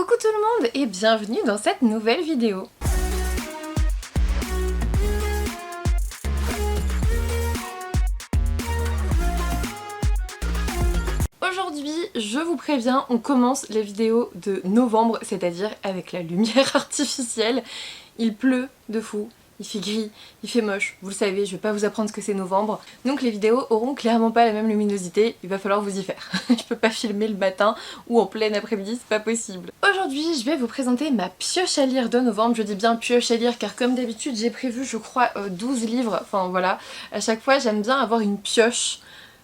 Coucou tout le monde et bienvenue dans cette nouvelle vidéo. Aujourd'hui, je vous préviens, on commence les vidéos de novembre, c'est-à-dire avec la lumière artificielle. Il pleut de fou. Il fait gris, il fait moche, vous le savez, je vais pas vous apprendre ce que c'est novembre. Donc les vidéos auront clairement pas la même luminosité, il va falloir vous y faire. Je peux pas filmer le matin ou en plein après-midi, c'est pas possible. Aujourd'hui, je vais vous présenter ma pioche à lire de novembre. Je dis bien pioche à lire car comme d'habitude, j'ai prévu, je crois, 12 livres. Enfin voilà, à chaque fois, j'aime bien avoir une pioche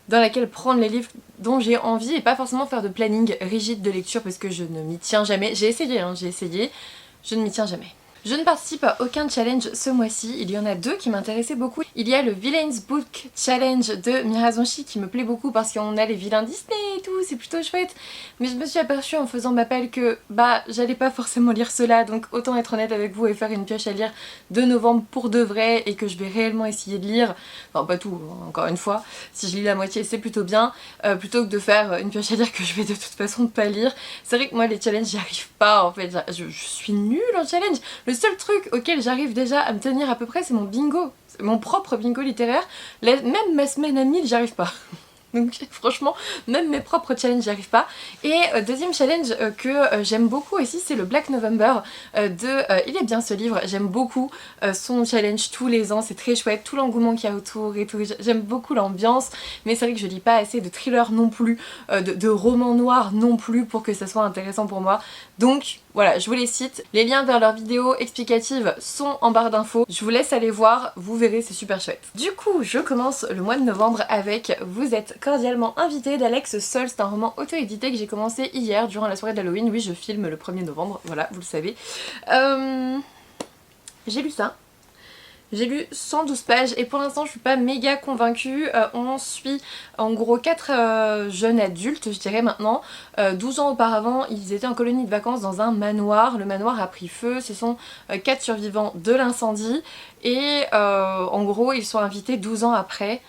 dans laquelle prendre les livres dont j'ai envie et pas forcément faire de planning rigide de lecture parce que je ne m'y tiens jamais. J'ai essayé, je ne m'y tiens jamais. Je ne participe à aucun challenge ce mois-ci, il y en a deux qui m'intéressaient beaucoup. Il y a le Villains Book Challenge de Mirazonshi qui me plaît beaucoup parce qu'on a les vilains Disney et tout, c'est plutôt chouette. Mais je me suis aperçue en faisant ma palle que j'allais pas forcément lire cela, donc autant être honnête avec vous et faire une pioche à lire de novembre pour de vrai et que je vais réellement essayer de lire. Enfin pas tout, encore une fois, si je lis la moitié c'est plutôt bien, plutôt que de faire une pioche à lire que je vais de toute façon pas lire. C'est vrai que moi les challenges j'y arrive pas en fait, je suis nulle en challenge. Le seul truc auquel j'arrive déjà à me tenir à peu près, c'est mon bingo. C'est mon propre bingo littéraire. Même ma semaine à 1000, j'y arrive pas. Donc franchement, même mes propres challenges, j'y arrive pas. Et deuxième challenge que j'aime beaucoup aussi, c'est le Black November Il est bien ce livre, j'aime beaucoup son challenge tous les ans, c'est très chouette, tout l'engouement qu'il y a autour et tout, j'aime beaucoup l'ambiance, mais c'est vrai que je lis pas assez de thrillers non plus, de romans noirs non plus pour que ça soit intéressant pour moi. Donc voilà, je vous les cite, les liens vers leurs vidéos explicatives sont en barre d'infos, je vous laisse aller voir, vous verrez, c'est super chouette. Du coup, je commence le mois de novembre avec Vous êtes cordialement invité d'Alex Soll, c'est un roman auto-édité que j'ai commencé hier durant la soirée d'Halloween. Oui, je filme le 1er novembre, voilà, vous le savez. J'ai lu ça. J'ai lu 112 pages et pour l'instant je suis pas méga convaincue. On suit en gros 4 jeunes adultes, je dirais maintenant. 12 ans auparavant, ils étaient en colonie de vacances dans un manoir. Le manoir a pris feu, ce sont 4 survivants de l'incendie. Et en gros, ils sont invités 12 ans après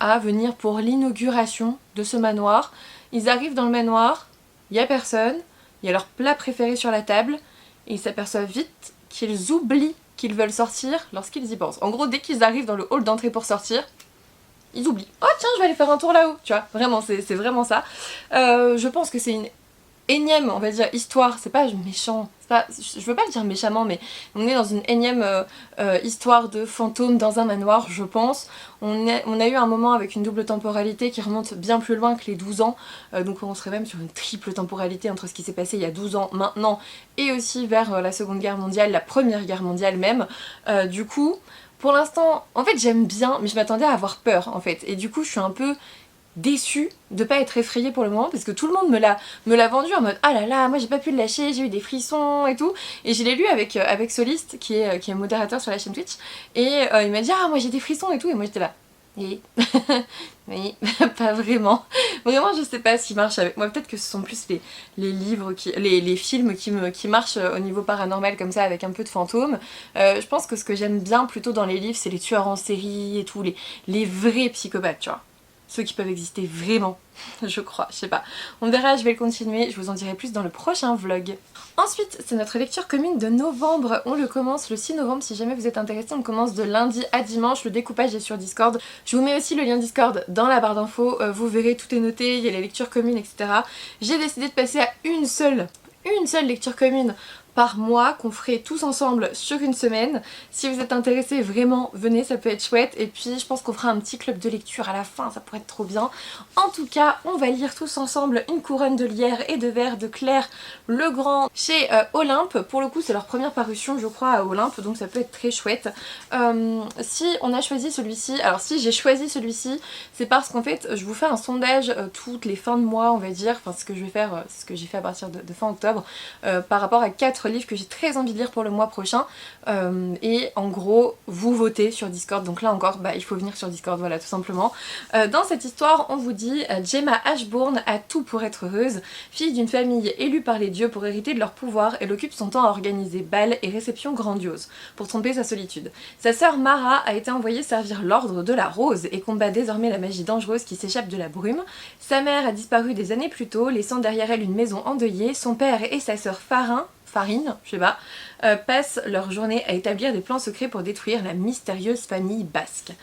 à venir pour l'inauguration de ce manoir. Ils arrivent dans le manoir, il y a personne, il y a leur plat préféré sur la table et ils s'aperçoivent vite qu'ils oublient qu'ils veulent sortir lorsqu'ils y pensent. En gros, dès qu'ils arrivent dans le hall d'entrée pour sortir, ils oublient. Oh tiens, je vais aller faire un tour là-haut, tu vois, vraiment, c'est vraiment ça. Je pense que c'est une énième, on va dire, histoire, c'est pas méchant, je veux pas le dire méchamment, mais on est dans une énième histoire de fantômes dans un manoir, je pense. On a eu un moment avec une double temporalité qui remonte bien plus loin que les 12 ans, donc on serait même sur une triple temporalité entre ce qui s'est passé il y a 12 ans maintenant et aussi vers la Seconde Guerre mondiale, la Première Guerre mondiale même. Du coup, pour l'instant, en fait j'aime bien, mais je m'attendais à avoir peur en fait, et du coup je suis un peu déçue de pas être effrayée pour le moment parce que tout le monde me l'a vendu en mode ah là là, moi j'ai pas pu le lâcher, j'ai eu des frissons et tout, et je l'ai lu avec Soliste qui est modérateur sur la chaîne Twitch et il m'a dit ah moi j'ai des frissons et tout, et moi j'étais là oui, oui, pas vraiment. Vraiment je sais pas s'il marche avec moi, peut-être que ce sont plus les livres, les films qui marchent au niveau paranormal comme ça avec un peu de fantômes. Je pense que ce que j'aime bien plutôt dans les livres c'est les tueurs en série et tout, les vrais psychopathes, tu vois. Ceux qui peuvent exister vraiment, je crois, je sais pas. On verra, je vais le continuer, je vous en dirai plus dans le prochain vlog. Ensuite, c'est notre lecture commune de novembre. On le commence le 6 novembre, si jamais vous êtes intéressé, on commence de lundi à dimanche. Le découpage est sur Discord. Je vous mets aussi le lien Discord dans la barre d'infos. Vous verrez, tout est noté, il y a les lectures communes, etc. J'ai décidé de passer à une seule lecture commune par mois qu'on ferait tous ensemble sur une semaine. Si vous êtes intéressés, vraiment venez, ça peut être chouette. Et puis je pense qu'on fera un petit club de lecture à la fin, ça pourrait être trop bien. En tout cas, on va lire tous ensemble Une couronne de lierre et de verre de Claire Legrand chez Olympe. Pour le coup c'est leur première parution je crois à Olympe, donc ça peut être très chouette. Si on a choisi celui-ci, alors si j'ai choisi celui-ci, c'est parce qu'en fait je vous fais un sondage toutes les fins de mois on va dire, enfin ce que je vais faire, c'est ce que j'ai fait à partir de fin octobre, par rapport à 4 livre que j'ai très envie de lire pour le mois prochain. Et en gros, vous votez sur Discord, donc là encore, il faut venir sur Discord, voilà, tout simplement. Dans cette histoire, on vous dit Gemma Ashbourne a tout pour être heureuse. Fille d'une famille élue par les dieux pour hériter de leur pouvoir, elle occupe son temps à organiser bals et réceptions grandioses, pour tromper sa solitude. Sa sœur Mara a été envoyée servir l'ordre de la rose et combat désormais la magie dangereuse qui s'échappe de la brume. Sa mère a disparu des années plus tôt, laissant derrière elle une maison endeuillée. Son père et sa sœur Farine, je sais pas, passent leur journée à établir des plans secrets pour détruire la mystérieuse famille basque.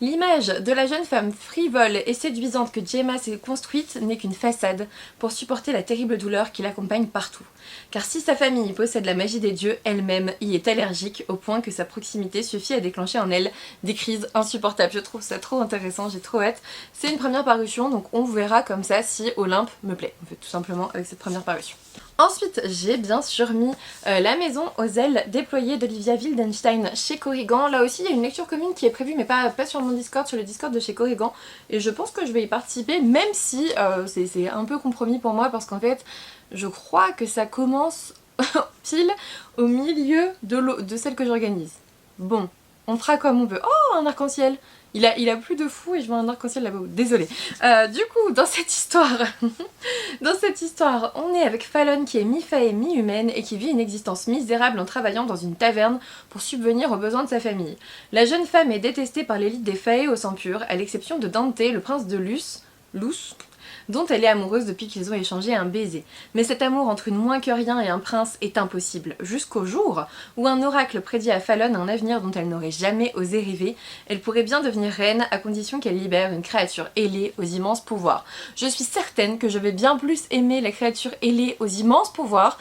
L'image de la jeune femme frivole et séduisante que Gemma s'est construite n'est qu'une façade pour supporter la terrible douleur qui l'accompagne partout. Car si sa famille possède la magie des dieux, elle-même y est allergique au point que sa proximité suffit à déclencher en elle des crises insupportables. Je trouve ça trop intéressant, j'ai trop hâte. C'est une première parution, donc on verra comme ça si Olympe me plaît, en fait, tout simplement avec cette première parution. Ensuite, j'ai bien sûr mis La maison aux ailes déployées d'Olivia Wildenstein chez Corrigan. Là aussi, il y a une lecture commune qui est prévue, mais pas sur mon Discord, sur le Discord de chez Corrigan. Et je pense que je vais y participer, même si c'est un peu compromis pour moi, parce qu'en fait, je crois que ça commence pile au milieu de celle que j'organise. Bon, on fera comme on peut. Oh, un arc-en-ciel! Il a plus de fou et je vois un arc-en-ciel là-bas. Désolée. Du coup, dans cette histoire, on est avec Fallon qui est mi-fée, mi-humaine et qui vit une existence misérable en travaillant dans une taverne pour subvenir aux besoins de sa famille. La jeune femme est détestée par l'élite des fae au sang pur, à l'exception de Dante, le prince de Luce, dont elle est amoureuse depuis qu'ils ont échangé un baiser. Mais cet amour entre une moins que rien et un prince est impossible, jusqu'au jour où un oracle prédit à Fallon un avenir dont elle n'aurait jamais osé rêver. Elle pourrait bien devenir reine à condition qu'elle libère une créature ailée aux immenses pouvoirs. Je suis certaine que je vais bien plus aimer la créature ailée aux immenses pouvoirs,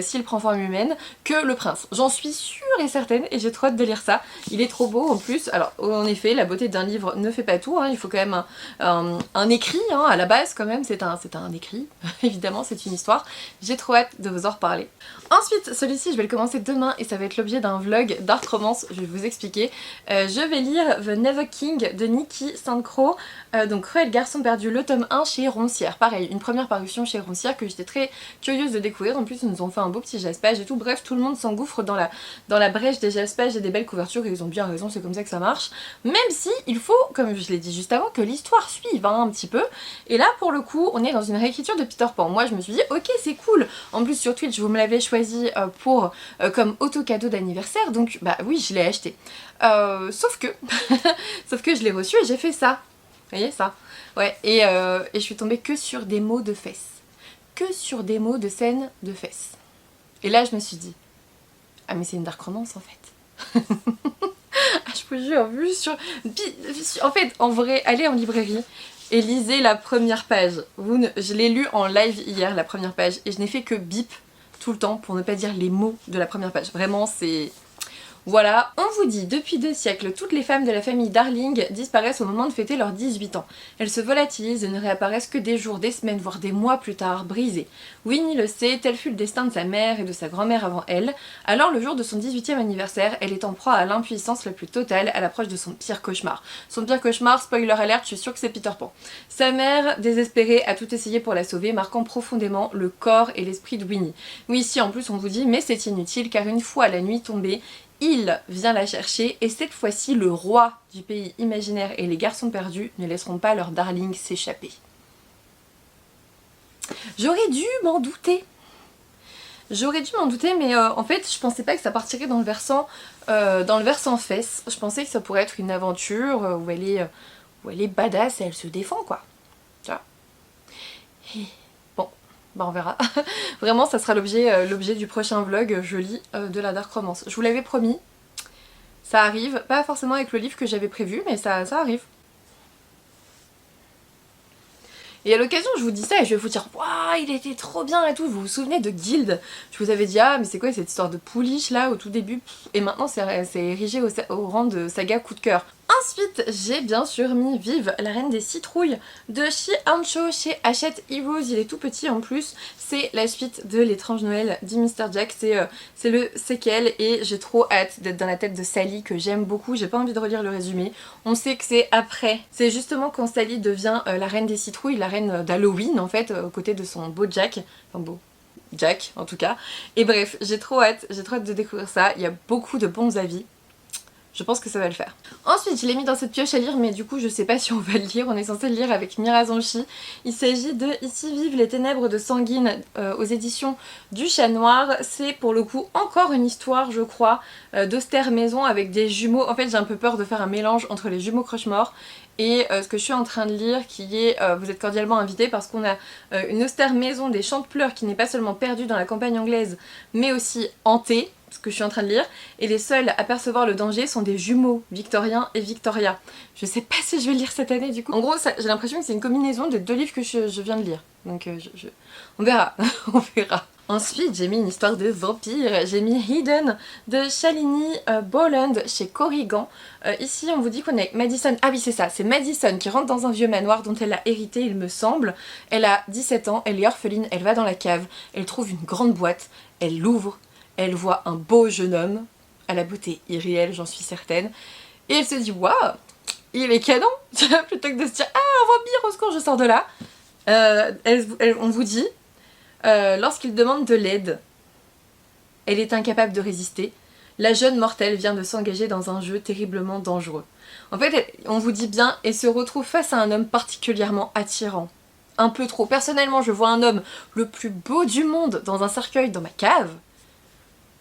s'il prend forme humaine, que le prince. J'en suis sûre et certaine et j'ai trop hâte de lire ça. Il est trop beau en plus. Alors en effet, la beauté d'un livre ne fait pas tout, hein. Il faut quand même un écrit, hein, à la base quand même, c'est un écrit, évidemment c'est une histoire. J'ai trop hâte de vous en reparler. Ensuite, celui-ci je vais le commencer demain et ça va être l'objet d'un vlog Dark Romance, je vais vous expliquer. Je vais lire The Never King de Nikki Sandcrow, donc Cruel garçon perdu, le tome 1 chez Roncière. Pareil, une première parution chez Roncière que j'étais très curieuse de découvrir, en plus ils nous ont fait un beau petit jaspage et tout, bref tout le monde s'engouffre dans la brèche des jaspages et des belles couvertures et ils ont bien raison, c'est comme ça que ça marche. Même si il faut, comme je l'ai dit juste avant, que l'histoire suive hein, un petit peu. Et là pour le coup on est dans une réécriture de Peter Pan. Moi je me suis dit ok c'est cool, en plus sur Twitch vous me l'avez choisi comme auto-cadeau d'anniversaire, donc bah oui je l'ai acheté. Sauf que je l'ai reçu et j'ai fait ça. Vous voyez ça? Ouais, et je suis tombée que sur des mots de fesses. Que sur des mots de scènes de fesses. Et là je me suis dit, ah mais c'est une dark romance en fait. Je vous jure, vu sur... En fait, en vrai, allez en librairie et lisez la première page. Je l'ai lu en live hier, la première page, et je n'ai fait que bip tout le temps pour ne pas dire les mots de la première page. Vraiment, c'est... Voilà, on vous dit, depuis 2 siècles, toutes les femmes de la famille Darling disparaissent au moment de fêter leurs 18 ans. Elles se volatilisent et ne réapparaissent que des jours, des semaines, voire des mois plus tard, brisées. Winnie le sait, tel fut le destin de sa mère et de sa grand-mère avant elle. Alors le jour de son 18e anniversaire, elle est en proie à l'impuissance la plus totale à l'approche de son pire cauchemar. Son pire cauchemar, spoiler alert, je suis sûre que c'est Peter Pan. Sa mère, désespérée, a tout essayé pour la sauver, marquant profondément le corps et l'esprit de Winnie. Oui, ici en plus on vous dit, mais c'est inutile car une fois la nuit tombée, il vient la chercher et cette fois-ci le roi du pays imaginaire et les garçons perdus ne laisseront pas leur darling s'échapper. J'aurais dû m'en douter. Mais en fait je pensais pas que ça partirait dans le versant fesses. Je pensais que ça pourrait être une aventure où elle est badass et elle se défend quoi. Tu vois. Et bon, bah on verra. Vraiment ça sera l'objet du prochain vlog, je lis de la dark romance. Je vous l'avais promis, ça arrive, pas forcément avec le livre que j'avais prévu, mais ça arrive. Et à l'occasion je vous dis ça et je vais vous dire waouh il était trop bien et tout, vous vous souvenez de Guild? Je vous avais dit ah mais c'est quoi cette histoire de pouliche là au tout début, et maintenant c'est érigé au rang de saga coup de cœur. Ensuite, j'ai bien sûr mis Vive, la reine des citrouilles de Ancho chez Hachette Heroes. Il est tout petit en plus. C'est la suite de L'étrange Noël dit Mr. Jack. C'est le séquel et j'ai trop hâte d'être dans la tête de Sally que j'aime beaucoup. J'ai pas envie de relire le résumé. On sait que c'est après. C'est justement quand Sally devient la reine des citrouilles, la reine d'Halloween en fait, aux côtés de son beau Jack. Enfin beau. Jack en tout cas. Et bref, j'ai trop hâte de découvrir ça, il y a beaucoup de bons avis. Je pense que ça va le faire. Ensuite, je l'ai mis dans cette pioche à lire, mais du coup, je sais pas si on va le lire. On est censé le lire avec Mirazanchi. Il s'agit de Ici vivent les ténèbres de Sanguine aux éditions du Chat Noir. C'est pour le coup encore une histoire, je crois, d'austère maison avec des jumeaux. En fait, j'ai un peu peur de faire un mélange entre les jumeaux Croche-Mort et ce que je suis en train de lire, qui est Vous êtes cordialement invités, parce qu'on a une austère maison des Champs de Pleurs qui n'est pas seulement perdue dans la campagne anglaise, mais aussi hantée, ce que je suis en train de lire, et les seuls à percevoir le danger sont des jumeaux, Victorien et Victoria. Je sais pas si je vais lire cette année du coup. En gros, j'ai l'impression que c'est une combinaison de 2 livres que je viens de lire. Donc on verra, on verra. Ensuite, j'ai mis une histoire de vampire. J'ai mis Hidden de Shalini Boland chez Corrigan. Ici, on vous dit qu'on est avec Madison. Ah oui, c'est ça, c'est Madison qui rentre dans un vieux manoir dont elle a hérité, il me semble. Elle a 17 ans, elle est orpheline, elle va dans la cave, elle trouve une grande boîte, elle l'ouvre. Elle voit un beau jeune homme, à la beauté irréelle, j'en suis certaine, et elle se dit waouh, il est canon. Plutôt que de se dire ah, un vampire, au secours, je sors de là. On vous dit, lorsqu'il demande de l'aide, elle est incapable de résister. La jeune mortelle vient de s'engager dans un jeu terriblement dangereux. En fait, on vous dit bien, elle se retrouve face à un homme particulièrement attirant. Un peu trop. Personnellement, je vois un homme le plus beau du monde dans un cercueil dans ma cave.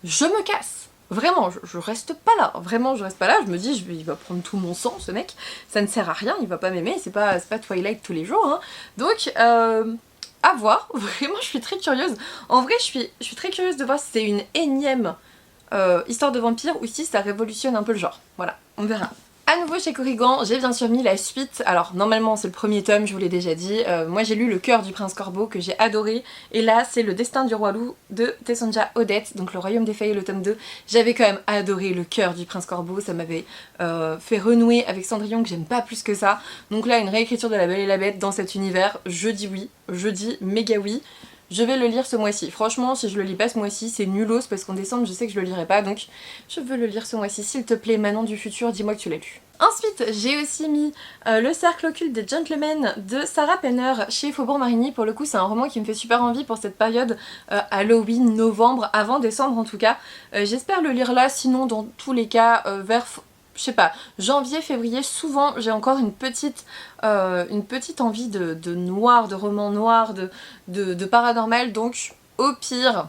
Je me casse. Vraiment, je reste pas là. Vraiment, je reste pas là. Je me dis, il va prendre tout mon sang, ce mec. Ça ne sert à rien, il va pas m'aimer. C'est pas Twilight tous les jours. Hein. Donc, à voir. Vraiment, je suis très curieuse. En vrai, je suis très curieuse de voir si c'est une énième histoire de vampire ou si ça révolutionne un peu le genre. Voilà, on verra. À nouveau chez Corrigan, j'ai bien sûr mis la suite. Alors normalement c'est le premier tome, je vous l'ai déjà dit. Moi j'ai lu Le Cœur du Prince Corbeau que j'ai adoré. Et là c'est Le Destin du Roi Loup de Tessonja Odette, donc Le Royaume des Fées, le tome 2. J'avais quand même adoré Le Cœur du Prince Corbeau, ça m'avait fait renouer avec Cendrillon que j'aime pas plus que ça. Donc là une réécriture de La Belle et la Bête dans cet univers, je dis oui, je dis méga oui. Je vais le lire ce mois-ci. Franchement, si je le lis pas ce mois-ci, c'est nulos parce qu'en décembre, je sais que je le lirai pas. Donc, je veux le lire ce mois-ci. S'il te plaît, Manon du futur, dis-moi que tu l'as lu. Ensuite, j'ai aussi mis Le Cercle occulte des Gentlemen de Sarah Penner chez Faubourg Marigny. Pour le coup, c'est un roman qui me fait super envie pour cette période Halloween, novembre, avant décembre en tout cas. J'espère le lire là, sinon dans tous les cas, vers... je sais pas, janvier, février, souvent j'ai encore une petite envie de noir, de roman noir, de paranormal, donc au pire,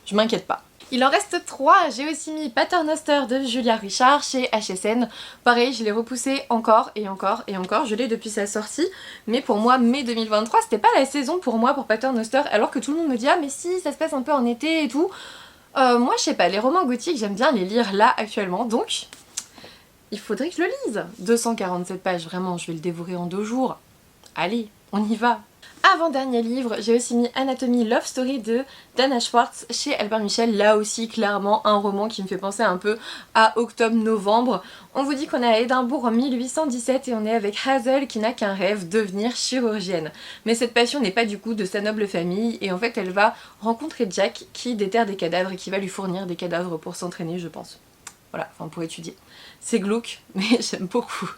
je m'inquiète pas. Il en reste 3, j'ai aussi mis Paternoster de Julia Richard chez HSN. Pareil, je l'ai repoussé encore et encore et encore, je l'ai depuis sa sortie, mais pour moi, mai 2023, c'était pas la saison pour moi pour Paternoster, alors que tout le monde me dit ah mais si, ça se passe un peu en été et tout. Moi je sais pas, les romans gothiques, j'aime bien les lire là actuellement, donc... il faudrait que je le lise. 247 pages, vraiment, je vais le dévorer en 2 jours. Allez, on y va. Avant-dernier livre, j'ai aussi mis Anatomie Love Story de Dana Schwartz chez Albert Michel. Là aussi, clairement, un roman qui me fait penser un peu à octobre-novembre. On vous dit qu'on est à Édimbourg en 1817 et on est avec Hazel qui n'a qu'un rêve, devenir chirurgienne. Mais cette passion n'est pas du coup de sa noble famille et en fait elle va rencontrer Jack qui déterre des cadavres et qui va lui fournir des cadavres pour s'entraîner, je pense. Voilà, enfin pour étudier. C'est glauque, mais j'aime beaucoup.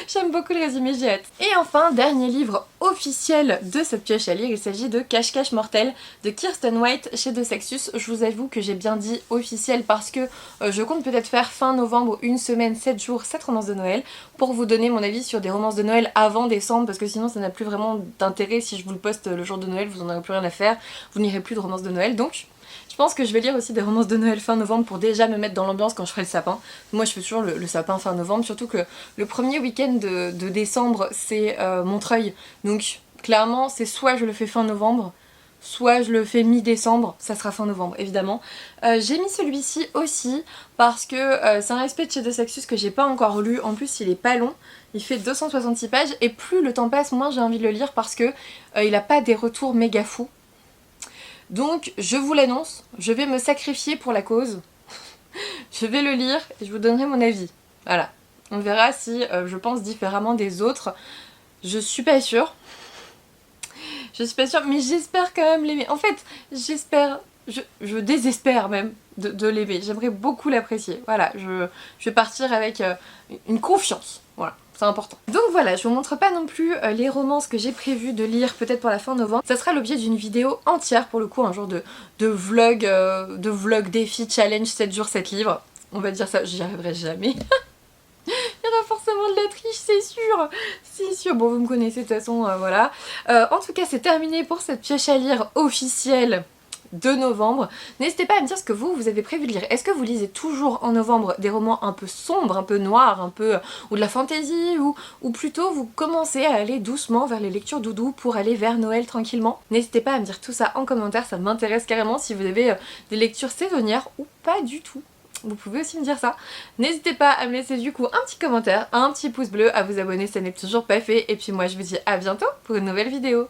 J'aime beaucoup le résumé, j'ai hâte. Et enfin, dernier livre officiel de cette pioche à lire, il s'agit de Cache-Cache Mortel de Kirsten White chez De Sexus. Je vous avoue que j'ai bien dit officiel parce que je compte peut-être faire fin novembre, 1 semaine, 7 jours, 7 romances de Noël pour vous donner mon avis sur des romances de Noël avant décembre parce que sinon ça n'a plus vraiment d'intérêt si je vous le poste le jour de Noël, vous n'en aurez plus rien à faire, vous n'irez plus de romances de Noël donc... je pense que je vais lire aussi des romances de Noël fin novembre pour déjà me mettre dans l'ambiance quand je ferai le sapin. Moi je fais toujours le sapin fin novembre, surtout que le premier week-end de décembre c'est Montreuil. Donc clairement c'est soit je le fais fin novembre, soit je le fais mi-décembre, ça sera fin novembre évidemment. J'ai mis celui-ci aussi parce que c'est un respect de chez De Sexus que j'ai pas encore lu, en plus il est pas long. Il fait 266 pages et plus le temps passe, moins j'ai envie de le lire parce que il a pas des retours méga fous. Donc je vous l'annonce, je vais me sacrifier pour la cause. Je vais le lire et je vous donnerai mon avis. Voilà. On verra si je pense différemment des autres. Je suis pas sûre. Je suis pas sûre, mais j'espère quand même l'aimer. En fait, j'espère, je désespère même de l'aimer. J'aimerais beaucoup l'apprécier. Voilà, je vais partir avec une confiance. Voilà. c'est important. Donc voilà, je vous montre pas non plus les romances que j'ai prévu de lire peut-être pour la fin novembre. Ça sera l'objet d'une vidéo entière pour le coup, un jour de vlog défi challenge 7 jours 7 livres. On va dire ça, j'y arriverai jamais. Il y aura forcément de la triche, c'est sûr. C'est sûr. Bon, vous me connaissez de toute façon, voilà. En tout cas, c'est terminé pour cette pioche à lire officielle de novembre. N'hésitez pas à me dire ce que vous avez prévu de lire. Est-ce que vous lisez toujours en novembre des romans un peu sombres, un peu noirs, un peu ou de la fantaisie, ou plutôt vous commencez à aller doucement vers les lectures doudou pour aller vers Noël tranquillement? N'hésitez pas à me dire tout ça en commentaire, ça m'intéresse carrément si vous avez des lectures saisonnières ou pas du tout. Vous pouvez aussi me dire ça. N'hésitez pas à me laisser du coup un petit commentaire, un petit pouce bleu, à vous abonner si ça n'est toujours pas fait. Et puis moi je vous dis à bientôt pour une nouvelle vidéo.